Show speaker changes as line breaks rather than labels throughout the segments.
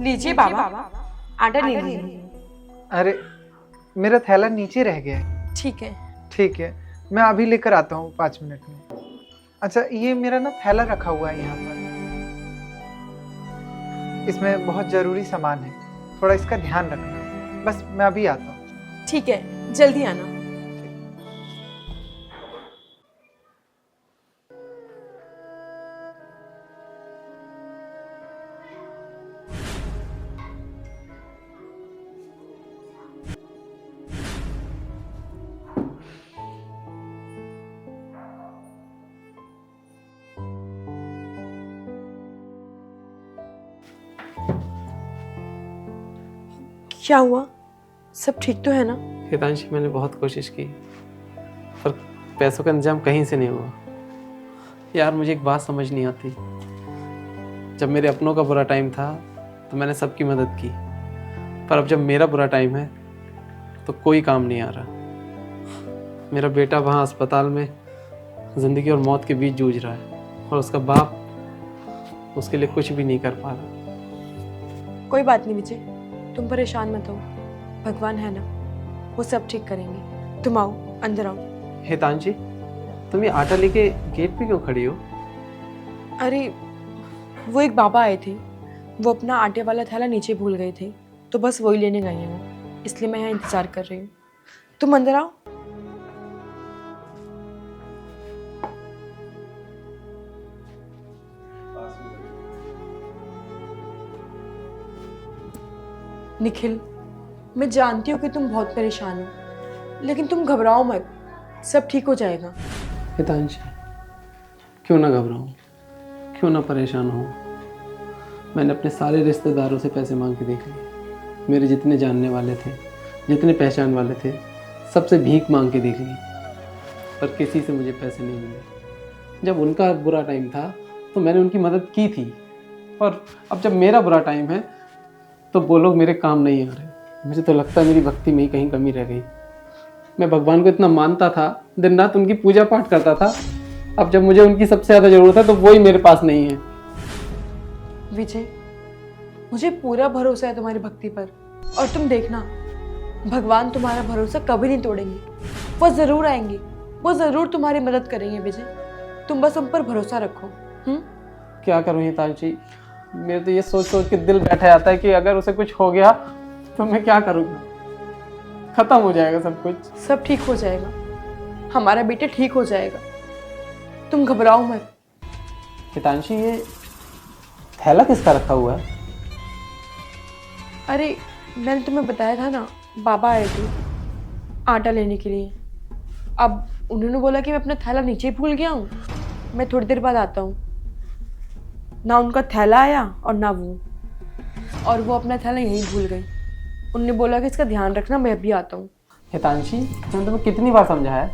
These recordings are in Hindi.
लीजिए बाबा, आटा ले लीजिए।
अरे मेरा थैला नीचे रह गया है।
ठीक है।
ठीक है, मैं अभी लेकर आता हूँ 5 मिनट में। अच्छा, ये मेरा ना थैला रखा हुआ है यहाँ पर, इसमें बहुत ज़रूरी सामान है, थोड़ा इसका ध्यान रखना। बस मैं अभी आता हूँ।
ठीक है, जल्दी आना। क्या हुआ? सब ठीक तो है ना?
हितांशी, मैंने बहुत कोशिश की पर पैसों का इंतजाम कहीं से नहीं हुआ। यार मुझे एक बात समझ नहीं आती, जब मेरे अपनों का बुरा टाइम था तो मैंने सबकी मदद की, पर अब जब मेरा बुरा टाइम है तो कोई काम नहीं आ रहा। मेरा बेटा वहाँ अस्पताल में ज़िंदगी और मौत के बीच जूझ रहा है और उसका बाप उसके लिए कुछ भी नहीं कर पा रहा।
कोई बात नहीं विजय, तुम परेशान मत हो, भगवान है ना, वो सब ठीक करेंगे। तुम आओ, अंदर आओ।
हितांशी, तुम ये आटा लेके गेट पे क्यों खड़ी हो?
अरे वो एक बाबा आए थे, वो अपना आटे वाला थैला नीचे भूल गए थे, तो बस वही लेने गए हैं वो, इसलिए मैं यहाँ इंतजार कर रही हूँ। तुम अंदर आओ। निखिल, मैं जानती हूँ कि तुम बहुत परेशान हो, लेकिन तुम घबराओ मत, सब ठीक हो जाएगा।
हितांशी, क्यों ना घबराऊं, क्यों ना परेशान हूँ। मैंने अपने सारे रिश्तेदारों से पैसे मांग के देख लिए, मेरे जितने जानने वाले थे, जितने पहचान वाले थे, सबसे भीख मांग के देख ली, पर किसी से मुझे पैसे नहीं मिले। जब उनका बुरा टाइम था तो मैंने उनकी मदद की थी, और अब जब मेरा बुरा टाइम है तो वो लोग मेरे काम नहीं आ रहे। मुझे तो लगता है मेरी भक्ति में ही कहीं कमी रह गई। मैं भगवान को इतना मानता था, दिन रात उनकी पूजा पाठ करता था, अब जब मुझे उनकी सबसे ज़्यादा ज़रूरत है तो वो ही मेरे पास नहीं है।
विजय, मुझे पूरा भरोसा है तुम्हारी भक्ति पर, और तुम देखना, भगवान तुम्हारा भरोसा कभी नहीं तोड़ेंगे। वो ज़रूर आएंगे, वो ज़रूर तुम्हारी मदद करेंगे विजय, तुम बस उन पर भरोसा रखो।
क्या करूँ हितांशी, मेरे तो ये सोच सोच के दिल बैठा जाता है कि अगर उसे कुछ हो गया तो मैं क्या करूँगा, खत्म हो जाएगा सब कुछ।
सब ठीक हो जाएगा, हमारा बेटा ठीक हो जाएगा, तुम घबराओ मत।
हितांशी, ये थैला किसका रखा हुआ है?
अरे मैंने तुम्हें बताया था ना, बाबा आए थे आटा लेने के लिए। अब उन्होंने बोला कि मैं अपना थैला नीचे ही भूल गया हूँ, मैं थोड़ी देर बाद आता हूँ। ना उनका थैला आया और ना वो अपना थैला यहीं भूल गई। उन्होंने बोला कि इसका ध्यान रखना, मैं अभी आता हूँ।
हितांशी, मैंने तुम्हें कितनी बार समझाया है,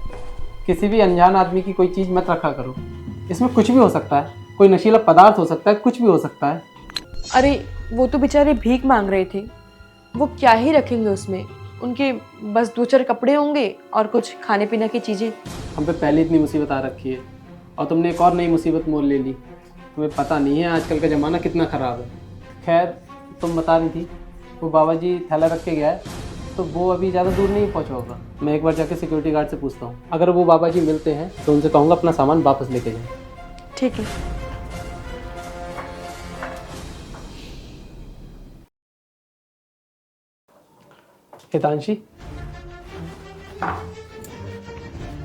किसी भी अनजान आदमी की कोई चीज़ मत रखा करो, इसमें कुछ भी हो सकता है, कोई नशीला पदार्थ हो सकता है, कुछ भी हो सकता है।
अरे वो तो बेचारे भीख मांग रहे थे, वो क्या ही रखेंगे उसमें, उनके बस 2-4 कपड़े होंगे और कुछ खाने पीने की चीज़ें।
हम पे पहले इतनी मुसीबत आ रखी है और तुमने एक और नई मुसीबत मोल ले ली। तुम्हें पता नहीं है आजकल का ज़माना कितना ख़राब है। खैर, तुम बता रही थी वो बाबा जी थैला रख के गया है, तो वो अभी ज़्यादा दूर नहीं पहुँचा होगा। मैं एक बार जाके सिक्योरिटी गार्ड से पूछता हूँ, अगर वो बाबा जी मिलते हैं तो उनसे कहूँगा अपना सामान वापस लेके जाएं।
ठीक है।
हितांशी,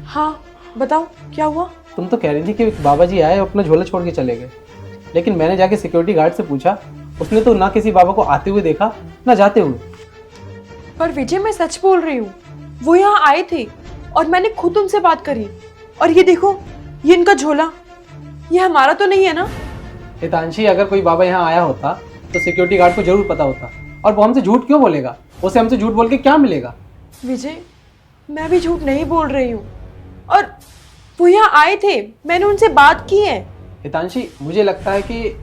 हाँ बताओ, क्या हुआ?
तुम तो कह रही थी कि बाबा जी आए और अपना झोला छोड़ के चले गए, लेकिन मैंने जाके सिक्योरिटी गार्ड से पूछा, उसने तो ना किसी बाबा को आते हुए देखा ना जाते हुए।
पर विजय, मैं सच बोल रही हूँ, वो यहाँ आए थे और मैंने खुद उनसे बात करी, और ये देखो, ये इनका झोला, ये हमारा तो नहीं है ना?
हितांशी, अगर कोई बाबा यहाँ आया होता तो सिक्योरिटी गार्ड को जरूर पता होता, और वो हमसे झूठ क्यों बोलेगा? उसे हमसे झूठ बोल के क्या मिलेगा?
विजय, मैं भी झूठ नहीं बोल रही हूँ, और वो यहाँ आए थे, मैंने उनसे बात की है।
हितांशी, मुझे लगता है कि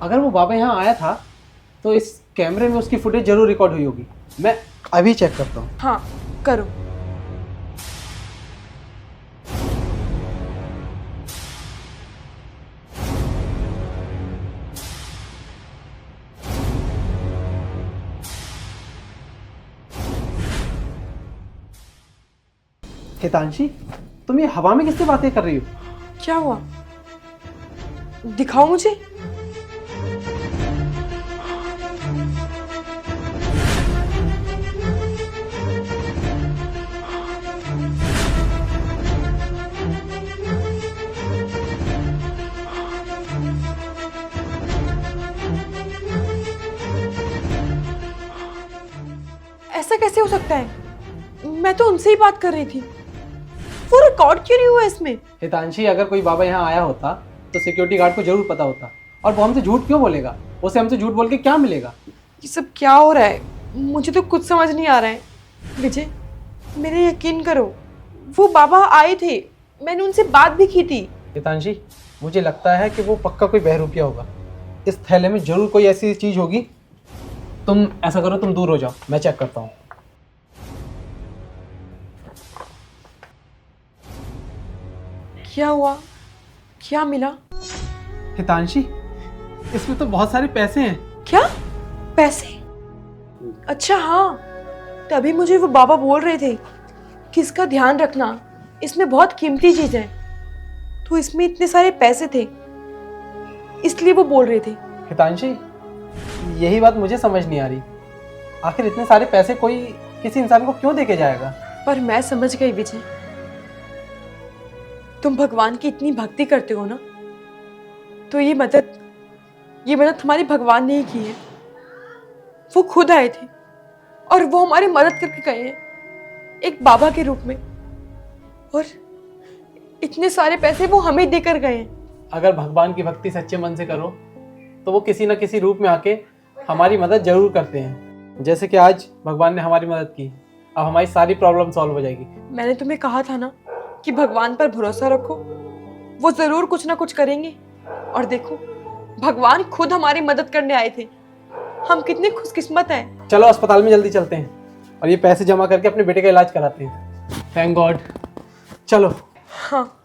अगर वो बाबा यहाँ आया था तो इस कैमरे में उसकी फुटेज जरूर रिकॉर्ड हुई होगी। मैं अभी चेक करता हूँ।
हाँ करो।
हितांशी, तुम ये हवा में किससे बातें कर रही हो?
क्या हुआ? दिखाओ मुझे। ऐसा कैसे हो सकता है? मैं तो उनसे ही बात कर रही थी। वो रिकॉर्ड क्यों नहीं हुआ इसमें?
हितांशी, अगर कोई बाबा यहाँ आया होता तो सिक्योरिटी गार्ड को जरूर पता होता। और वो हमसे झूठ क्यों बोलेगा? उसे हमसे झूठ बोल के क्या मिलेगा?
ये सब क्या हो रहा है? मुझे तो कुछ समझ नहीं आ रहा है। विजय, मेरे यकीन करो, वो बाबा आए थे, मैंने उनसे बात भी की थी।
हितांशी, मुझे लगता है कि वो पक्का कोई बहरूपिया होगा। इस थैले में जरूर कोई ऐसी चीज होगी। तुम ऐसा करो, तुम दूर हो जाओ, मैं चेक करता हूँ।
क्या हुआ? क्या मिला?
हितांशी, इसमें तो बहुत सारे पैसे हैं।
क्या? पैसे? अच्छा हाँ, तभी मुझे वो बाबा बोल रहे थे कि इसका ध्यान रखना, इसमें बहुत कीमती चीज है। तो इसमें इतने सारे पैसे थे, इसलिए वो बोल रहे थे।
हितांशी, यही बात मुझे समझ नहीं आ रही। आखिर इतने सारे पैसे कोई किसी इंसान को क्यों देके जाएगा?
पर मैं समझ गई विजय, तुम भगवान की इतनी भक्ति करते हो ना, तो ये मदद तुम्हारे भगवान ने ही की है। वो खुद आए थे और वो हमारी मदद करके गए हैं एक बाबा के रूप में, और इतने सारे पैसे वो हमें देकर गए हैं।
अगर भगवान की भक्ति सच्चे मन से करो तो वो किसी न किसी रूप में आके हमारी मदद जरूर करते हैं। जैसे कि आज भगवान ने हमारी मदद की, अब हमारी सारी प्रॉब्लम सॉल्व हो जाएगी।
मैंने तुम्हें कहा था ना कि भगवान पर भरोसा रखो, वो जरूर कुछ ना कुछ करेंगे। और देखो, भगवान खुद हमारी मदद करने आए थे। हम कितने खुशकिस्मत हैं।
चलो अस्पताल में जल्दी चलते हैं और ये पैसे जमा करके अपने बेटे का इलाज कराते हैं। Thank God. चलो।
हाँ।